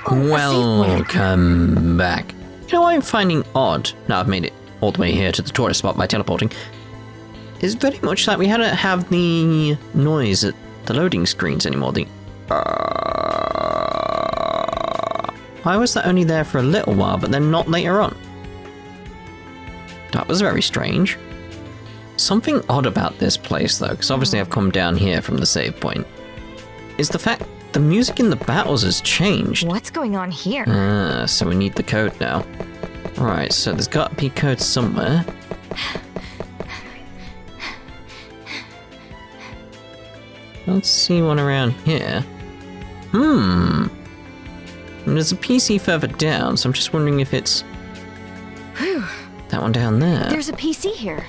Welcome back. You know what I'm finding odd, now I've made it all the way here to the tourist spot by teleporting, is very much that we hadn't have the noise at the loading screens anymore. Why was that only there for a little while, but then not later on? That was very strange. Something odd about this place, though, because obviously I've come down here from the save point, is the fact the music in the battles has changed. What's going on here? So we need the code now. Alright, so there's got to be a code somewhere. Let's see one around here. And there's a PC further down, so I'm just wondering if it's that one down there. There's a PC here.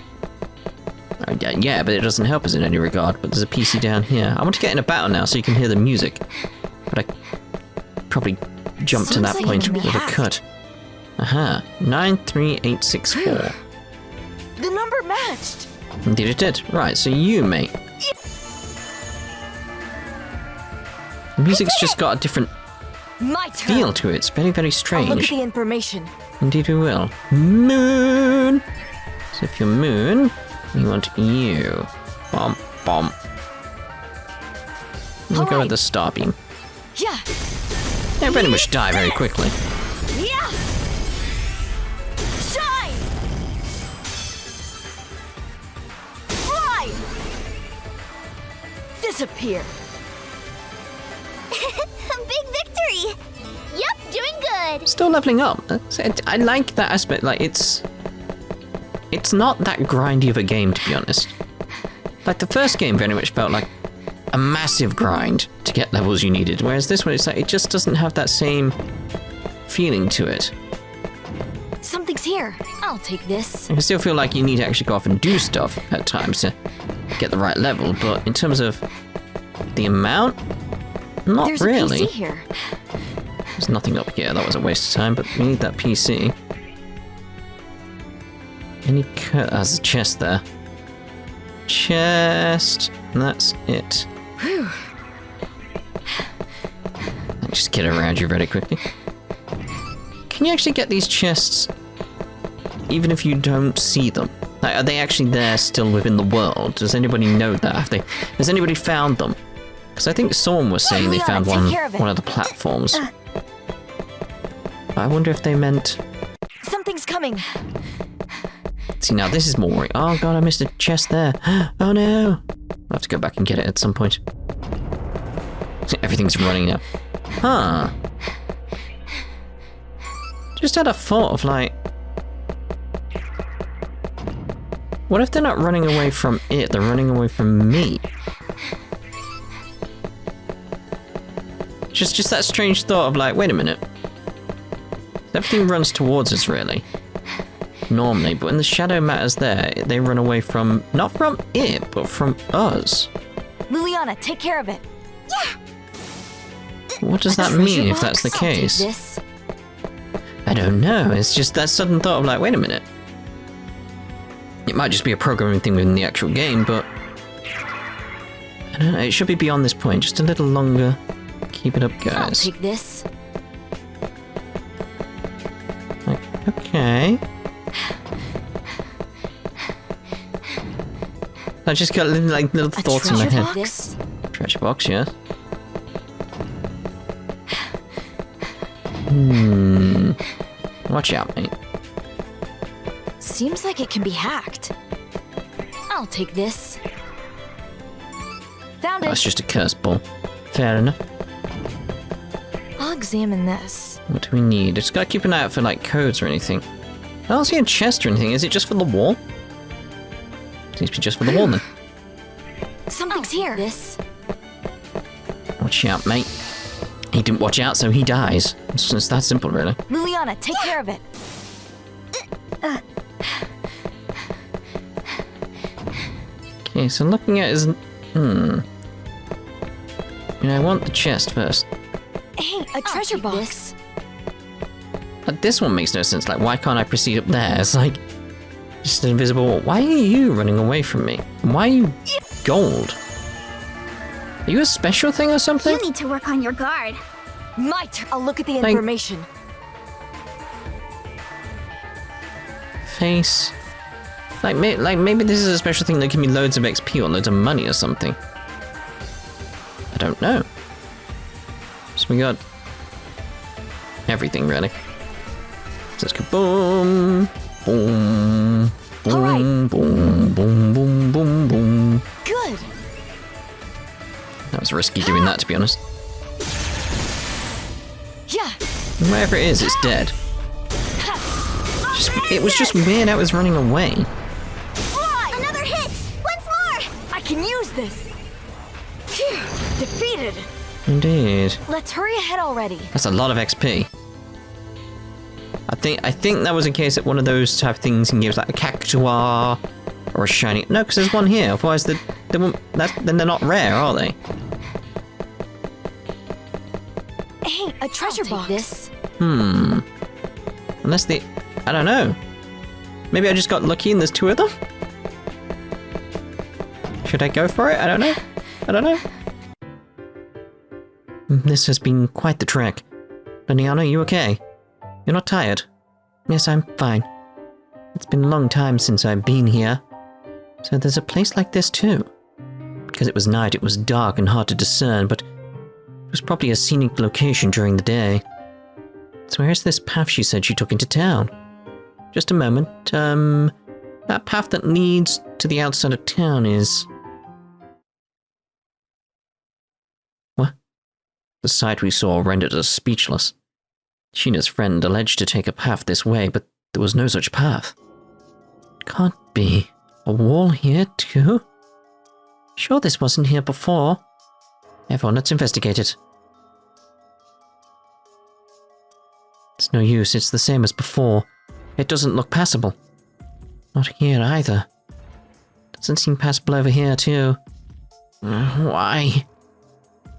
Yeah, but it doesn't help us in any regard. But there's a PC down here. I want to get in a battle now so you can hear the music. But I probably jumped to that point with a cut. Aha, 93864. The number matched. Indeed it did. Right, so you, mate. The music's just got a different feel to it. It's very, very strange. I'll look at the information. Indeed we will. Moon! So if you're Moon, we want you. Bomb, bomb. We'll go with the star beam. Yeah. They pretty much die very quickly. Yeah. Shine. Fly. Disappear. Big victory! Yep, doing good! Still leveling up. I like that aspect, like it's not that grindy of a game, to be honest. Like the first game very much felt like a massive grind to get levels you needed, whereas this one, it's like, it just doesn't have that same feeling to it. Something's here. I'll take this. I can still feel like you need to actually go off and do stuff at times to get the right level, but in terms of the amount, not There's really. A PC here. There's nothing up here. That was a waste of time, but we need that PC. There's a chest there. Chest. And that's it. Whew. I'll just get around you very quickly. Can you actually get these chests even if you don't see them? Like, are they actually there still within the world? Does anybody know that? Has anybody found them? Because I think someone was saying they found one of the platforms. I wonder if they meant... Something's coming. See, now this is more worrying. Oh god, I missed a chest there. Oh no. I'll have to go back and get it at some point. Everything's running now. Huh. Just had a thought of like... What if they're not running away from it? They're running away from me. Just that strange thought of like, wait a minute. Everything runs towards us, really. Normally, but when the shadow matter's there, they run away from, not from it, but from us. Liliana, take care of it. Yeah! What does that mean if that's the case? I'll take this. I don't know, it's just that sudden thought of like, wait a minute. It might just be a programming thing within the actual game, but... I don't know, it should be beyond this point, just a little longer. Keep it up, guys. I'll take this. Okay. I just got like little thoughts in my head. Box? Treasure box, yes. Watch out, mate. Seems like it can be hacked. I'll take this. Found it. That's just a curse ball. Fair enough. I'll examine this. What do we need? Just gotta keep an eye out for like codes or anything. I don't see a chest or anything. Is it just for the wall? Seems to be just for the wall then. Something's here. This. Watch out, mate. He didn't watch out, so he dies. It's that simple, really. Liliana, take care of it. Okay, so looking at his... I want the chest first. Hey, a treasure box. But this one makes no sense. Like, why can't I proceed up there? It's like... Just an invisible wall. Why are you running away from me? Why are you gold? Are you a special thing or something? You need to work on your guard. My turn. I'll look at the Like- information. Face. Like maybe this is a special thing that give me loads of XP or loads of money or something. I don't know. So we got everything really. So let's go boom, boom, boom, All right. boom, boom, boom, boom, boom. Good. That was risky doing that, to be honest. Yeah. Wherever it is, it's dead. It was just weird. I was running away. Another hit! Once more! I can use this. Phew. Defeated. Indeed. Let's hurry ahead already. That's a lot of XP. I think that was a case at one of those type of things in games like a cactuar or a shiny. No, because there's one here. Otherwise, then they're not rare, are they? Hey, a treasure I'll take box. this. Unless they, I don't know. Maybe I just got lucky and there's two of them. Should I go for it? I don't know. I don't know. This has been quite the trek. Liliana, you okay? You're not tired? Yes, I'm fine. It's been a long time since I've been here. So there's a place like this too. Because it was night, it was dark and hard to discern, but it was probably a scenic location during the day. So where's this path she said she took into town? Just a moment, that path that leads to the outside of town is... What? The sight we saw rendered us speechless. Sheena's friend alleged to take a path this way, but there was no such path. Can't be. A wall here, too? Sure this wasn't here before. Everyone, let's investigate it. It's no use, it's the same as before. It doesn't look passable. Not here either. Doesn't seem passable over here, too. Why?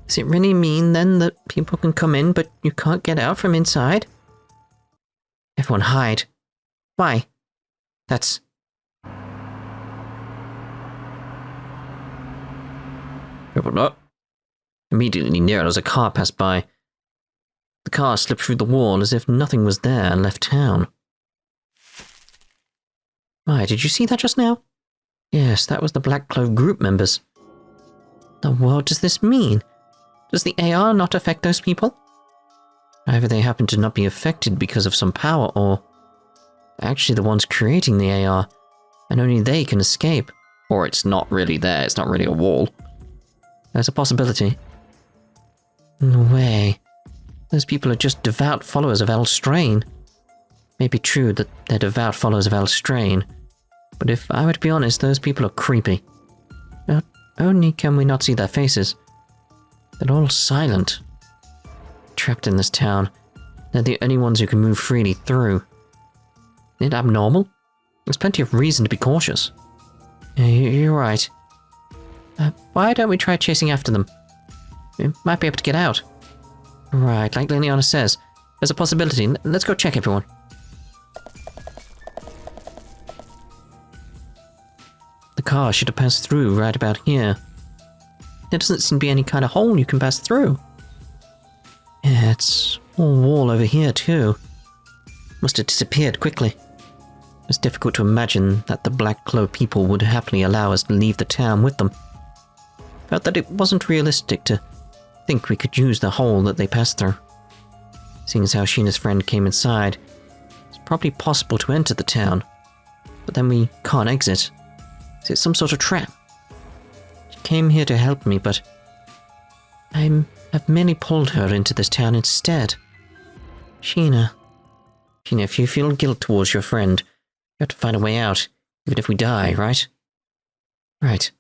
Does it really mean, then, that people can come in, but you can't get out from inside? Everyone hide. Why? That's... Immediately near us, a car passed by. The car slipped through the wall as if nothing was there and left town. Why, did you see that just now? Yes, that was the Black Clove group members. The world does this mean? Does the AR not affect those people? Either they happen to not be affected because of some power, or they're actually the ones creating the AR, and only they can escape. Or it's not really there, it's not really a wall. There's a possibility. No way. Those people are just devout followers of Elstrain. May be true that they're devout followers of Elstrain, but if I were to be honest, those people are creepy. Not only can we not see their faces, they're all silent. Trapped in this town, they're the only ones who can move freely through. Isn't it abnormal? There's plenty of reason to be cautious. Yeah, you're right. Why don't we try chasing after them? We might be able to get out. Right, like Liliana says, there's a possibility. Let's go check, everyone. The car should have passed through right about here. There doesn't seem to be any kind of hole you can pass through. Yeah, it's all wall over here too. Must have disappeared quickly. It's difficult to imagine that the Black Clove people would happily allow us to leave the town with them. Felt that it wasn't realistic to think we could use the hole that they passed through. Seeing as how Sheena's friend came inside, it's probably possible to enter the town, but then we can't exit. Is it some sort of trap? She came here to help me, but I have merely pulled her into this town instead. Sheena, if you feel guilt towards your friend, you have to find a way out, even if we die, right? Right.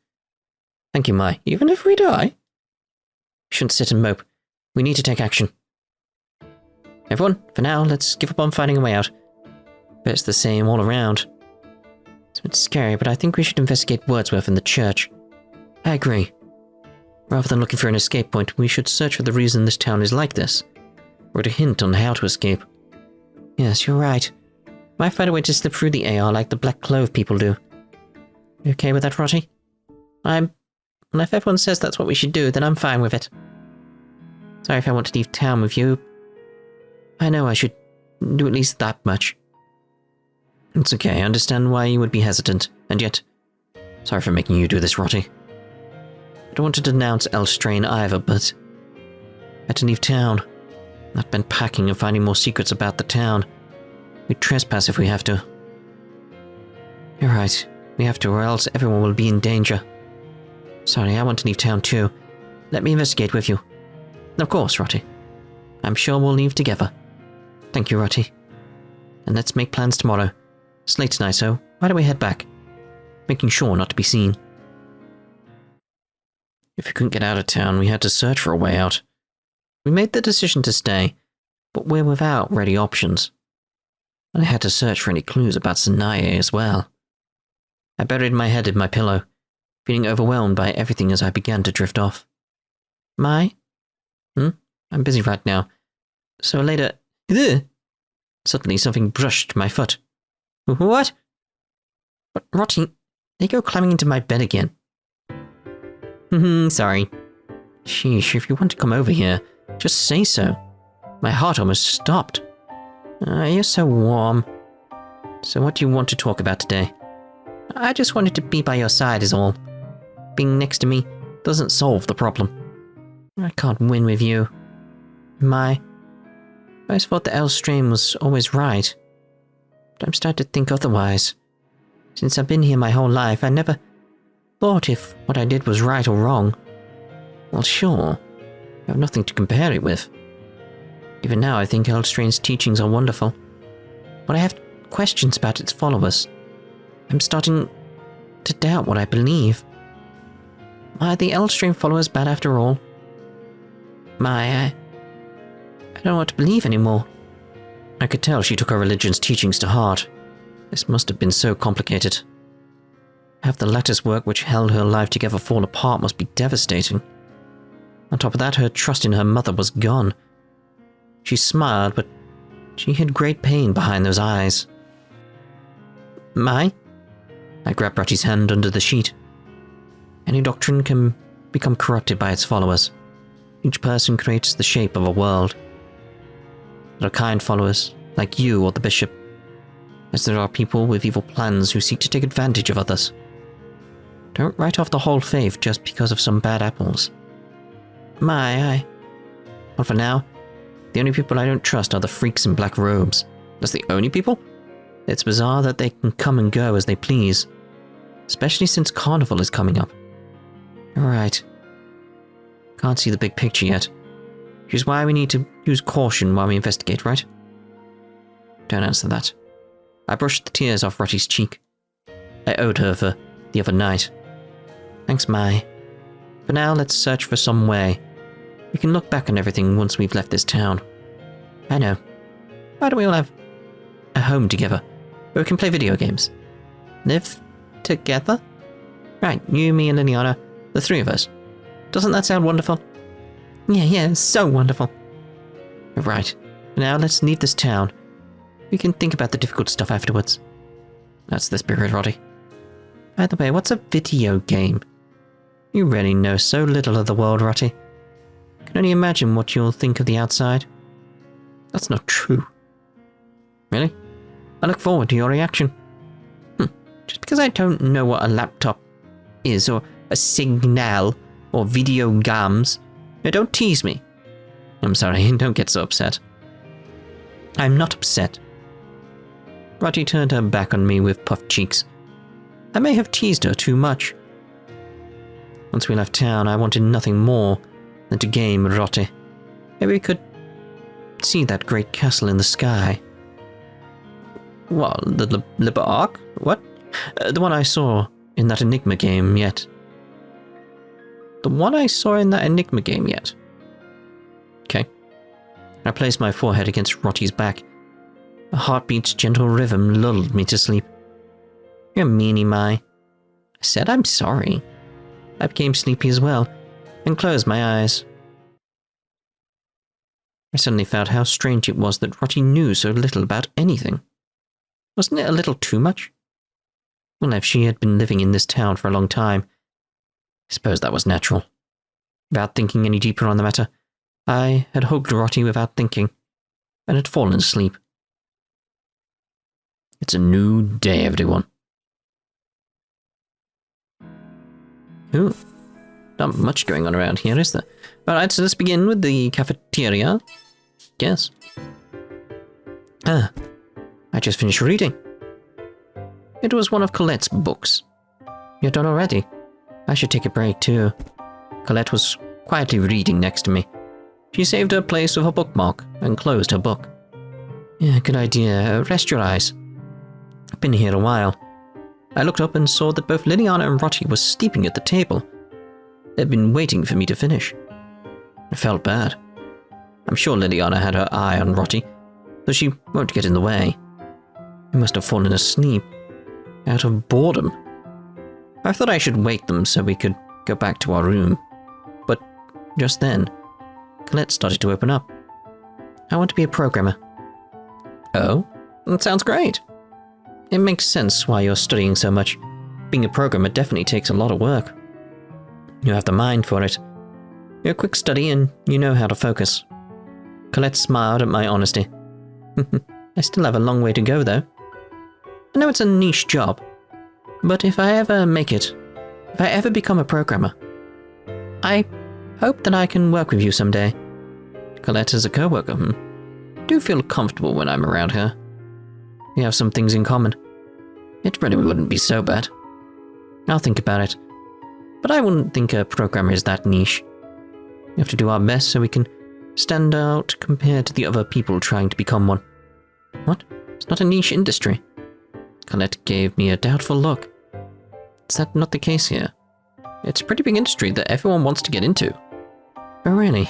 Thank you, Mai. Even if we die? We shouldn't sit and mope. We need to take action. Everyone, for now, let's give up on finding a way out. Bet it's the same all around. It's a bit scary, but I think we should investigate Wordsworth and the church. I agree. Rather than looking for an escape point, we should search for the reason this town is like this, or to hint on how to escape. Yes, you're right. Might find a way to slip through the AR like the Black Clove people do. You okay with that, Rotty? And if everyone says that's what we should do, then I'm fine with it. Sorry if I want to leave town with you. I know I should do at least that much. It's okay, I understand why you would be hesitant, and yet... Sorry for making you do this, Rotty. I don't want to denounce Elstrain either, but... I had to leave town. I've been packing and finding more secrets about the town. We trespass if we have to. You're right, we have to, or else everyone will be in danger. Sorry, I want to leave town too. Let me investigate with you. Of course, Rotty. I'm sure we'll leave together. Thank you, Rotty. And let's make plans tomorrow. It's late tonight, so why don't we head back? Making sure not to be seen. If we couldn't get out of town, we had to search for a way out. We made the decision to stay, but we're without ready options. And I had to search for any clues about Sanae as well. I buried my head in my pillow, feeling overwhelmed by everything as I began to drift off. Mai? I'm busy right now. So later... Ugh! Suddenly something brushed my foot. What? But Rotty, they go climbing into my bed again. Sorry. Sheesh, if you want to come over here, just say so. My heart almost stopped. You're so warm. So what do you want to talk about today? I just wanted to be by your side is all. Being next to me doesn't solve the problem. I can't win with you. Mai, I always thought the Elstrain was always right. But I'm starting to think otherwise. Since I've been here my whole life, I never thought if what I did was right or wrong. Well, sure, I have nothing to compare it with. Even now, I think Elstrain's teachings are wonderful. But I have questions about its followers. I'm starting to doubt what I believe. Are the Elstrain followers bad after all? Mai, I don't know what to believe anymore. I could tell she took her religion's teachings to heart. This must have been so complicated. Have the lattice work which held her life together fall apart must be devastating. On top of that, her trust in her mother was gone. She smiled, but she hid great pain behind those eyes. Mai? I grabbed Bratty's hand under the sheet. Any doctrine can become corrupted by its followers. Each person creates the shape of a world. There are kind followers, like you or the bishop, as there are people with evil plans who seek to take advantage of others. Don't write off the whole faith just because of some bad apples. Well, for now, the only people I don't trust are the freaks in black robes. That's the only people? It's bizarre that they can come and go as they please, especially since Carnival is coming up. Right. Can't see the big picture yet, which is why we need to use caution while we investigate, right? Don't answer that. I brushed the tears off Rotty's cheek. I owed her for the other night. Thanks, Mai. For now, let's search for some way. We can look back on everything once we've left this town. I know. Why don't we all have a home together, where we can play video games? Live together? Right, you, me, and Liliana, the three of us. Doesn't that sound wonderful? Yeah, so wonderful. Right, now let's leave this town. We can think about the difficult stuff afterwards. That's the spirit, Roddy. By the way, what's a video game? You really know so little of the world, Roddy. Can only imagine what you'll think of the outside. That's not true. Really? I look forward to your reaction. Just because I don't know what a laptop is, or a signal, or video games. No, don't tease me. I'm sorry, don't get so upset. I'm not upset. Roddy turned her back on me with puffed cheeks. I may have teased her too much. Once we left town, I wanted nothing more than to game Roddy. Maybe we could see that great castle in the sky. What, the Liber Arc? What? The one I saw in that Enigma game yet. The one I saw in that Enigma game yet. Okay. I placed my forehead against Roddy's back. A heartbeat's gentle rhythm lulled me to sleep. You're a meanie, Mai. I said I'm sorry. I became sleepy as well, and closed my eyes. I suddenly felt how strange it was that Roddy knew so little about anything. Wasn't it a little too much? Well, if she had been living in this town for a long time, I suppose that was natural. Without thinking any deeper on the matter, I had hugged Rotty without thinking, and had fallen asleep. It's a new day, everyone. Ooh, not much going on around here, is there? Alright, so let's begin with the cafeteria. Yes. I just finished reading. It was one of Colette's books. You're done already? I should take a break too. Colette was quietly reading next to me. She saved her place with a bookmark and closed her book. Yeah, good idea. Rest your eyes. I've been here a while. I looked up and saw that both Liliana and Rotty were sleeping at the table. They'd been waiting for me to finish. I felt bad. I'm sure Liliana had her eye on Rotty, so she won't get in the way. I must have fallen asleep, out of boredom. I thought I should wake them so we could go back to our room. But just then, Colette started to open up. I want to be a programmer. Oh, that sounds great. It makes sense why you're studying so much. Being a programmer definitely takes a lot of work. You have the mind for it. You're a quick study and you know how to focus. Colette smiled at my honesty. I still have a long way to go though. I know it's a niche job, but if I ever make it, if I ever become a programmer, I hope that I can work with you someday. Colette is a co-worker, I do feel comfortable when I'm around her. We have some things in common. It really wouldn't be so bad. I'll think about it. But I wouldn't think a programmer is that niche. We have to do our best so we can stand out compared to the other people trying to become one. What? It's not a niche industry. Colette gave me a doubtful look. Is that not the case here? It's a pretty big industry that everyone wants to get into. Oh, really?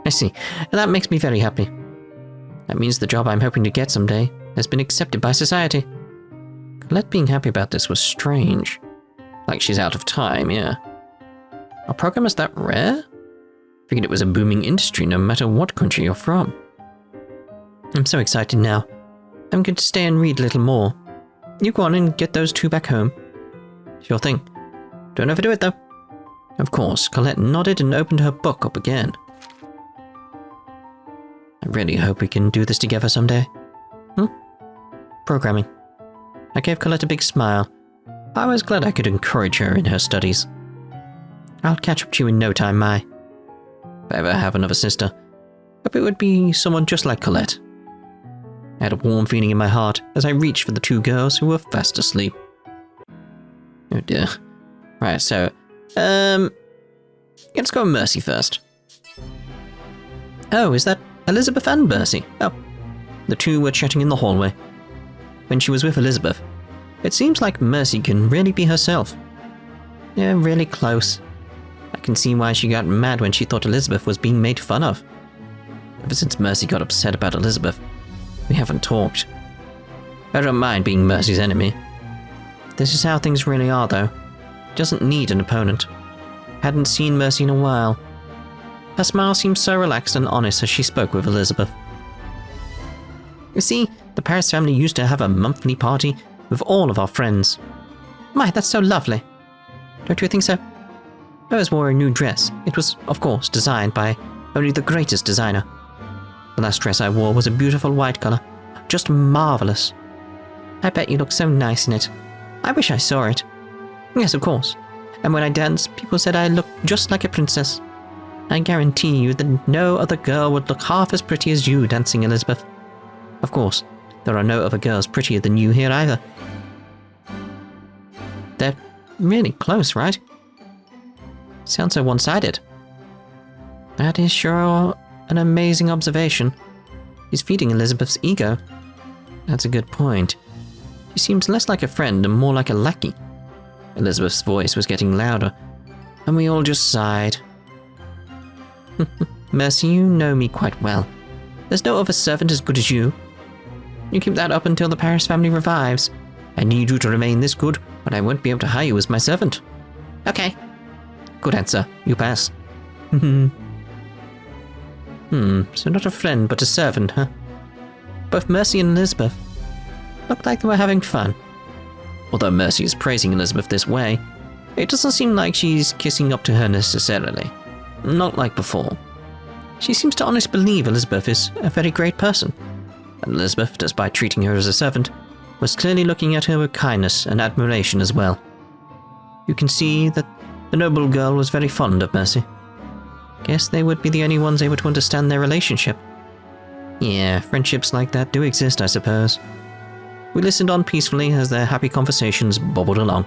I see. And that makes me very happy. That means the job I'm hoping to get someday has been accepted by society. Colette being happy about this was strange. Like she's out of time, yeah. Are programmers that rare? Figured it was a booming industry no matter what country you're from. I'm so excited now. I'm going to stay and read a little more. You go on and get those two back home. Sure thing. Don't overdo it though. Of course, Colette nodded and opened her book up again. I really hope we can do this together someday. Programming. I gave Colette a big smile. I was glad I could encourage her in her studies. I'll catch up to you in no time, Mai. If I ever have another sister, hope it would be someone just like Colette. I had a warm feeling in my heart as I reached for the two girls who were fast asleep. Oh dear. Right, so, let's go with Mercy first. Oh, is that Elizabeth and Mercy? Oh, the two were chatting in the hallway. When she was with Elizabeth, it seems like Mercy can really be herself. Yeah, really close. I can see why she got mad when she thought Elizabeth was being made fun of. Ever since Mercy got upset about Elizabeth, we haven't talked. I don't mind being Mercy's enemy. This is how things really are, though. Doesn't need an opponent. Hadn't seen Mercy in a while. Her smile seemed so relaxed and honest as she spoke with Elizabeth. You see, the Paris family used to have a monthly party with all of our friends. My, that's so lovely. Don't you think so? I always wore a new dress. It was, of course, designed by only the greatest designer. The last dress I wore was a beautiful white color. Just marvelous. I bet you look so nice in it. I wish I saw it. Yes, of course. And when I danced, people said I looked just like a princess. I guarantee you that no other girl would look half as pretty as you dancing, Elizabeth. Of course, there are no other girls prettier than you here either. They're really close, right? Sounds so one-sided. That is sure an amazing observation. He's feeding Elizabeth's ego. That's a good point. She seems less like a friend and more like a lackey. Elizabeth's voice was getting louder, and we all just sighed. Mercy, you know me quite well. There's no other servant as good as you. You keep that up until the Paris family revives. I need you to remain this good, but I won't be able to hire you as my servant. Okay. Good answer. You pass. So not a friend, but a servant, huh? Both Mercy and Elizabeth looked like they were having fun. Although Mercy is praising Elizabeth this way, it doesn't seem like she's kissing up to her necessarily. Not like before. She seems to honestly believe Elizabeth is a very great person. And Elizabeth, despite treating her as a servant, was clearly looking at her with kindness and admiration as well. You can see that the noble girl was very fond of Mercy. Guess they would be the only ones able to understand their relationship. Yeah, friendships like that do exist, I suppose. We listened on peacefully as their happy conversations bubbled along.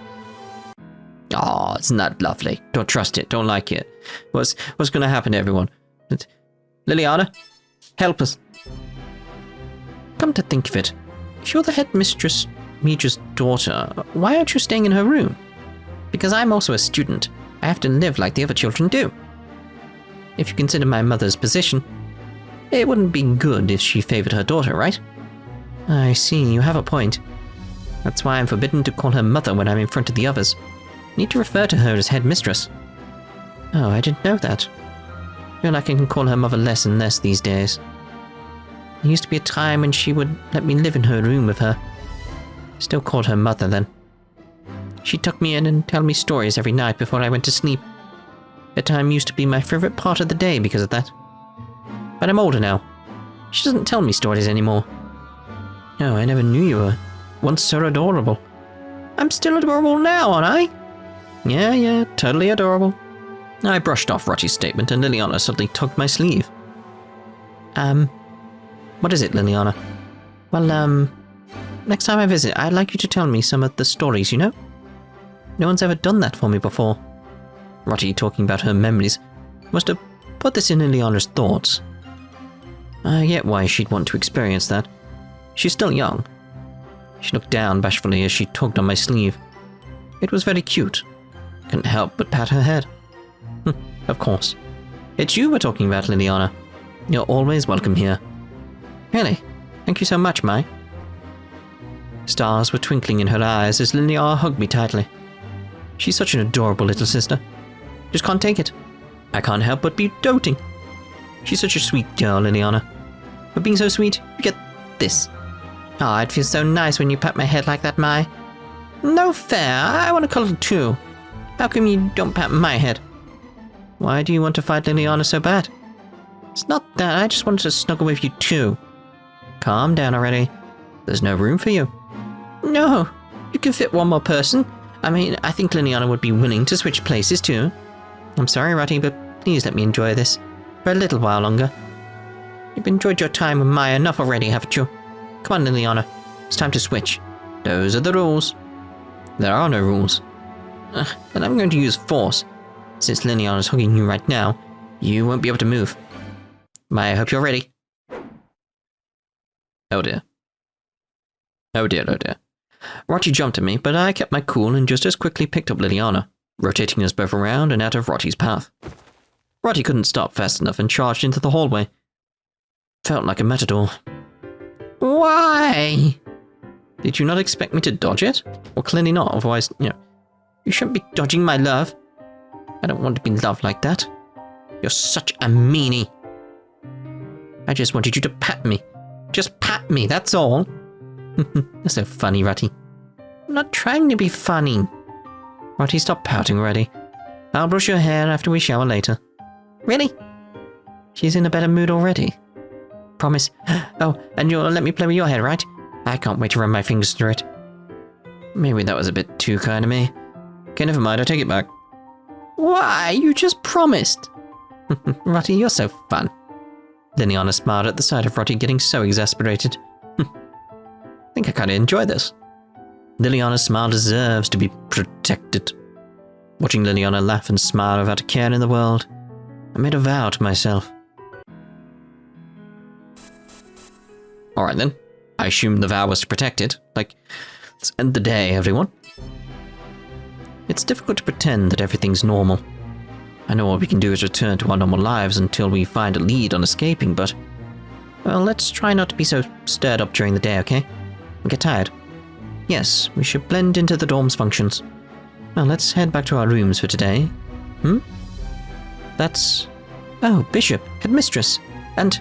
Oh, isn't that lovely? Don't trust it, don't like it. What's going to happen to everyone? Liliana, help us. Come to think of it, if you're the headmistress Mija's daughter, why aren't you staying in her room? Because I'm also a student. I have to live like the other children do. If you consider my mother's position, it wouldn't be good if she favored her daughter, right? I see, you have a point. That's why I'm forbidden to call her mother when I'm in front of the others. I need to refer to her as headmistress. Oh, I didn't know that. I feel like I can call her mother less and less these days. There used to be a time when she would let me live in her room with her. Still called her mother then. She'd tuck me in and tell me stories every night before I went to sleep. Bedtime used to be my favorite part of the day because of that. But I'm older now. She doesn't tell me stories anymore. Oh, I never knew you were once so adorable. I'm still adorable now, aren't I? Yeah, totally adorable. I brushed off Rotty's statement and Liliana suddenly tugged my sleeve. What is it, Liliana? Well, next time I visit, I'd like you to tell me some of the stories, you know? No one's ever done that for me before. Rotty, talking about her memories, must have put this in Liliana's thoughts. I get why she'd want to experience that. She's still young. She looked down bashfully as she tugged on my sleeve. It was very cute. Couldn't help but pat her head. Of course. It's you we're talking about, Liliana. You're always welcome here. Really? Thank you so much, Mai. Stars were twinkling in her eyes as Liliana hugged me tightly. She's such an adorable little sister. Just can't take it. I can't help but be doting. She's such a sweet girl, Liliana. But being so sweet, you get this. Oh, it feels so nice when you pat my head like that, Mai. No fair, I want to cuddle too. How come you don't pat my head? Why do you want to fight Liliana so bad? It's not that, I just wanted to snuggle with you too. Calm down already. There's no room for you. No, you can fit one more person. I mean, I think Liliana would be willing to switch places too. I'm sorry, Rotty, but please let me enjoy this for a little while longer. You've enjoyed your time with Maya enough already, haven't you? Come on, Liliana. It's time to switch. Those are the rules. There are no rules. Then I'm going to use force. Since Liliana's hugging you right now, you won't be able to move. Maya, I hope you're ready. Oh dear. Oh dear. Rotty jumped at me, but I kept my cool and just as quickly picked up Liliana, rotating us both around and out of Rotty's path. Rotty couldn't stop fast enough and charged into the hallway. Felt like a matador. Why? Did you not expect me to dodge it? Well, clearly not, otherwise, you shouldn't be dodging my love. I don't want to be loved like that. You're such a meanie. I just wanted you to pat me. Just pat me, that's all. You're so funny, Rotty. I'm not trying to be funny. Rotty, stop pouting already. I'll brush your hair after we shower later. Really? She's in a better mood already. Promise. Oh, and you'll let me play with your hair, right? I can't wait to run my fingers through it. Maybe that was a bit too kind of me. Okay, never mind, I take it back. Why? You just promised. Rotty, you're so fun. Liliana smiled at the sight of Rotty getting so exasperated. I think I kind of enjoy this. Liliana's smile deserves to be protected. Watching Liliana laugh and smile without a care in the world, I made a vow to myself. Alright then, I assumed the vow was to protect it. Like, let's end the day, everyone. It's difficult to pretend that everything's normal. I know all we can do is return to our normal lives until we find a lead on escaping, but... well, let's try not to be so stirred up during the day, okay? And get tired. Yes, we should blend into the dorm's functions. Well, let's head back to our rooms for today. That's... oh, Bishop, Headmistress, and...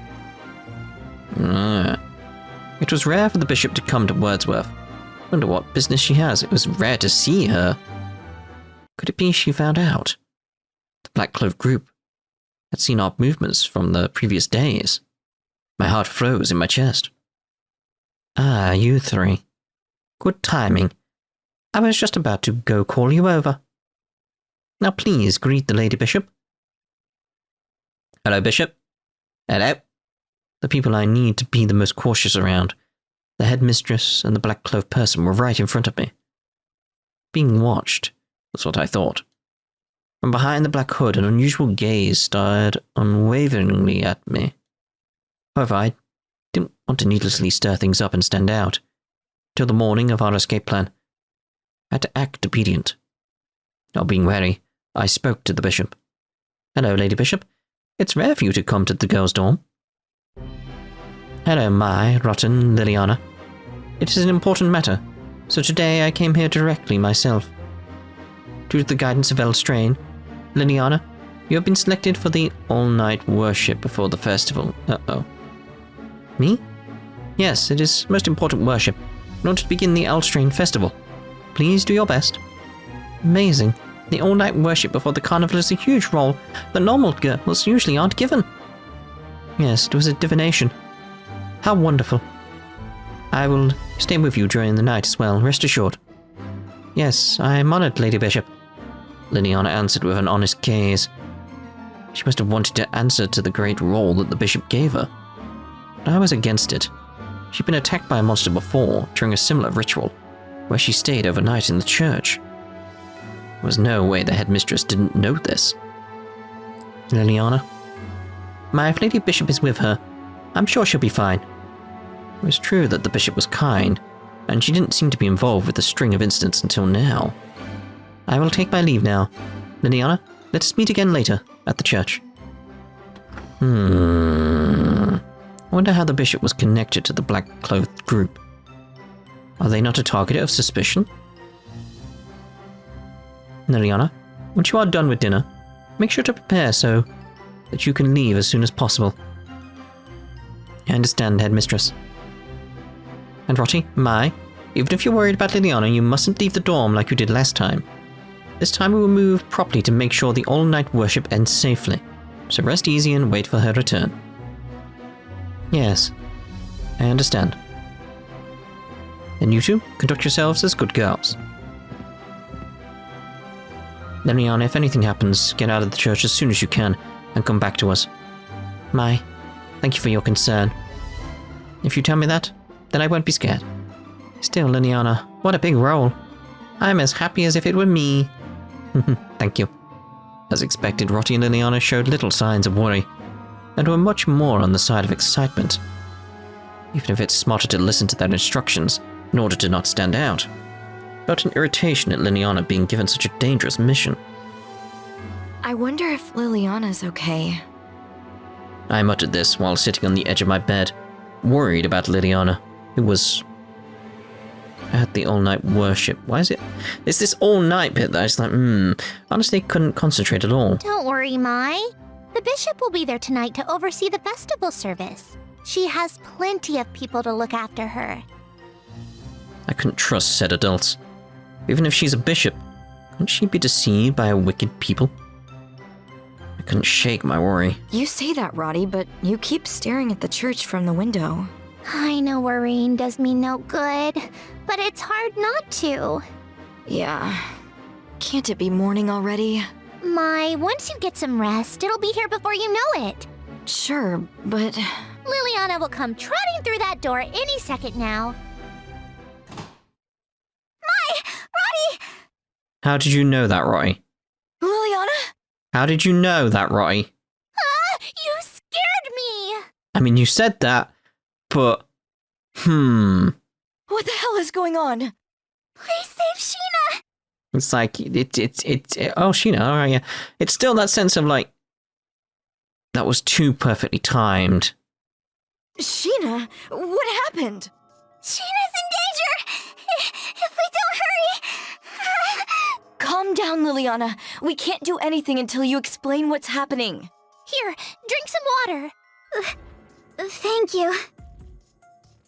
It was rare for the Bishop to come to Wordsworth. Wonder what business she has. It was rare to see her. Could it be she found out? The Black Cloak group. I'd seen odd movements from the previous days. My heart froze in my chest. Ah, you three. Good timing. I was just about to go call you over. Now please greet the Lady Bishop. Hello, Bishop. Hello. The people I need to be the most cautious around, the headmistress and the black cloak person, were right in front of me. Being watched was what I thought. From behind the black hood, an unusual gaze stared unwaveringly at me. However, I didn't want to needlessly stir things up and stand out. Till the morning of our escape plan, I had to act obedient. Not being wary, I spoke to the bishop. Hello, Lady Bishop. It's rare for you to come to the girls' dorm. Hello, Mai, Rotten, Liliana. It is an important matter, so today I came here directly myself. Due to the guidance of Elstrain, Liliana, you have been selected for the all-night worship before the festival. Uh-oh. Me? Yes, it is most important worship in order to begin the Elstrain festival. Please do your best. Amazing. The all-night worship before the carnival is a huge role that normal girls usually aren't given. Yes, it was a divination. How wonderful. I will stay with you during the night as well, rest assured. Yes, I am honored, Lady Bishop. Liliana answered with an honest gaze. She must have wanted to answer to the great role that the bishop gave her. But I was against it. She'd been attacked by a monster before, during a similar ritual, where she stayed overnight in the church. There was no way the headmistress didn't know this. Liliana? If Lady Bishop is with her, I'm sure she'll be fine. It was true that the bishop was kind, and she didn't seem to be involved with the string of incidents until now. I will take my leave now. Liliana, let us meet again later, at the church. I wonder how the bishop was connected to the black-clothed group. Are they not a target of suspicion? Liliana, once you are done with dinner, make sure to prepare so that you can leave as soon as possible. I understand, headmistress. And Rotty, Mai, even if you're worried about Liliana, you mustn't leave the dorm like you did last time. This time we will move properly to make sure the all-night worship ends safely, so rest easy and wait for her return. Yes, I understand. Then you two, conduct yourselves as good girls. Liliana, if anything happens, get out of the church as soon as you can and come back to us. Mai, thank you for your concern. If you tell me that, then I won't be scared. Still, Liliana, what a big role. I'm as happy as if it were me. Thank you. As expected, Rotty and Liliana showed little signs of worry, and were much more on the side of excitement. Even if it's smarter to listen to their instructions in order to not stand out. Felt an irritation at Liliana being given such a dangerous mission. I wonder if Liliana's okay. I muttered this while sitting on the edge of my bed, worried about Liliana, who was at the all-night worship. Why is it? It's this all-night bit that I was like, honestly couldn't concentrate at all. Don't worry, Mai. The bishop will be there tonight to oversee the festival service. She has plenty of people to look after her. I couldn't trust said adults. Even if she's a bishop, couldn't she be deceived by a wicked people? I couldn't shake my worry. You say that, Roddy, but you keep staring at the church from the window. I know worrying does me no good, but it's hard not to. Yeah. Can't it be morning already? Mai, once you get some rest, it'll be here before you know it. Sure, but... Liliana will come trotting through that door any second now. Mai! Roddy! How did you know that, Roy? Liliana? How did you know that, Roy? Ah! You scared me! I mean, you said that, but... What the hell is going on? Please save Sheena! It's like, oh, Sheena, alright, yeah. It's still that sense of like, that was too perfectly timed. Sheena? What happened? Sheena's in danger! If we don't hurry... Calm down, Liliana. We can't do anything until you explain what's happening. Here, drink some water. Thank you.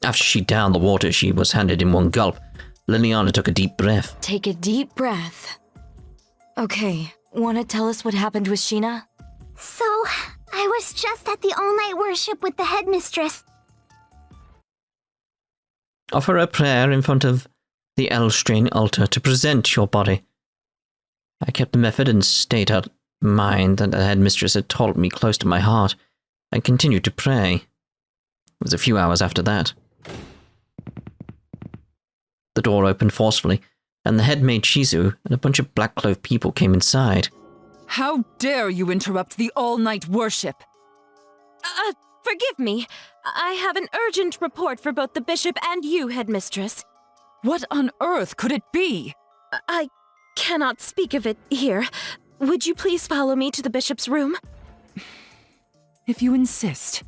After she downed the water she was handed in one gulp, Liliana took a deep breath. Take a deep breath. Okay, wanna tell us what happened with Sheena? So, I was just at the all-night worship with the headmistress. Offer a prayer in front of the L-string altar to present your body. I kept the method and state of mind that the headmistress had taught me close to my heart, and continued to pray. It was a few hours after that. The door opened forcefully, and the head maid Shizu and a bunch of black-clothed people came inside. How dare you interrupt the all-night worship? Forgive me. I have an urgent report for both the bishop and you, headmistress. What on earth could it be? I cannot speak of it here. Would you please follow me to the bishop's room? If you insist.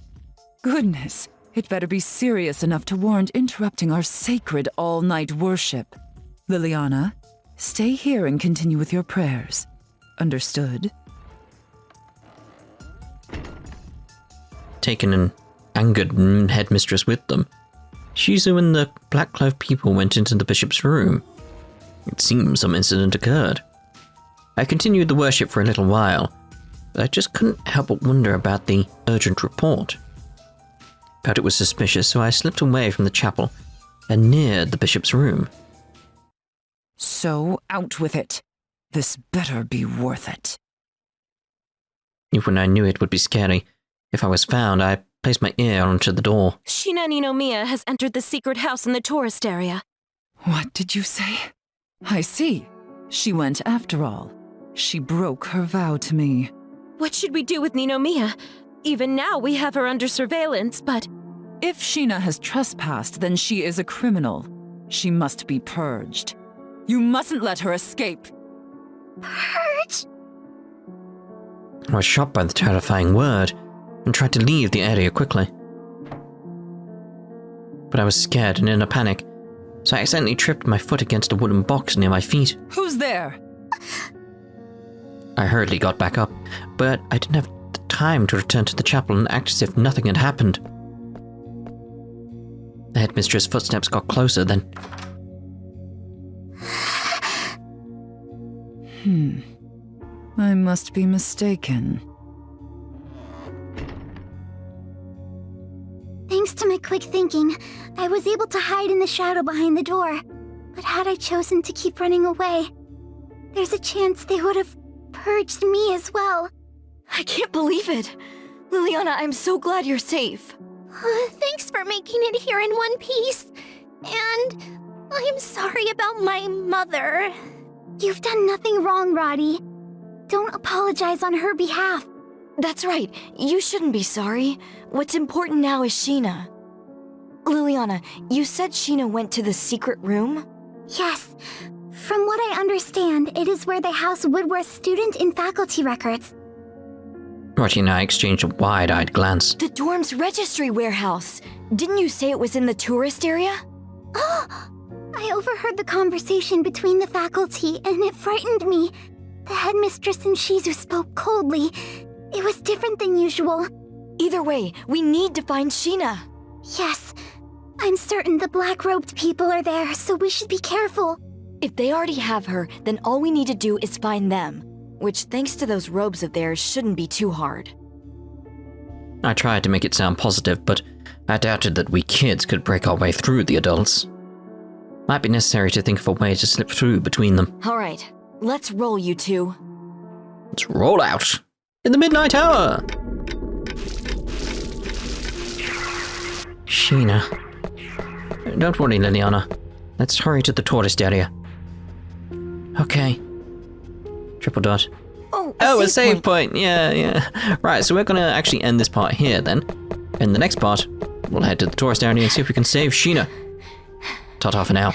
Goodness, it better be serious enough to warrant interrupting our sacred all-night worship. Liliana, stay here and continue with your prayers. Understood? Taken an angered headmistress with them, Shizu and the black-clothed people went into the bishop's room. It seems some incident occurred. I continued the worship for a little while, but I just couldn't help but wonder about the urgent report. Felt it was suspicious, so I slipped away from the chapel and neared the bishop's room. So out with it. This better be worth it. Even I knew it would be scary. If I was found, I placed my ear onto the door. Shina Ninomiya has entered the secret house in the tourist area. What did you say? I see. She went after all. She broke her vow to me. What should we do with Ninomiya? Even now we have her under surveillance, but... If Shina has trespassed, then she is a criminal. She must be purged. You mustn't let her escape. Purge? I was shocked by the terrifying word and tried to leave the area quickly. But I was scared and in a panic, so I accidentally tripped my foot against a wooden box near my feet. Who's there? I hurriedly got back up, but I didn't have the time to return to the chapel and act as if nothing had happened. The headmistress' footsteps got closer, then... I must be mistaken. Thanks to my quick thinking, I was able to hide in the shadow behind the door. But had I chosen to keep running away, there's a chance they would have purged me as well. I can't believe it. Liliana, I'm so glad you're safe. Thanks for making it here in one piece. And I'm sorry about my mother. You've done nothing wrong, Roddy. Don't apologize on her behalf. That's right. You shouldn't be sorry. What's important now is Sheena. Liliana, you said Sheena went to the secret room? Yes. From what I understand, it is where they house Wordsworth's student and faculty records. Roddy and I exchanged a wide-eyed glance. The dorm's registry warehouse. Didn't you say it was in the tourist area? I overheard the conversation between the faculty, and it frightened me. The headmistress and Shizu spoke coldly. It was different than usual. Either way, we need to find Sheena. Yes. I'm certain the black-robed people are there, so we should be careful. If they already have her, then all we need to do is find them. Which, thanks to those robes of theirs, shouldn't be too hard. I tried to make it sound positive, but I doubted that we kids could break our way through the adults. Might be necessary to think of a way to slip through between them. Alright, let's roll, you two. Let's roll out! In the midnight hour! Sheena. Don't worry, Liliana. Let's hurry to the tourist area. Okay. Triple dot. Oh, a save point. Yeah. Right, so we're gonna actually end this part here then. In the next part, we'll head to the tourist area and see if we can save Sheena. Ta-ta for now.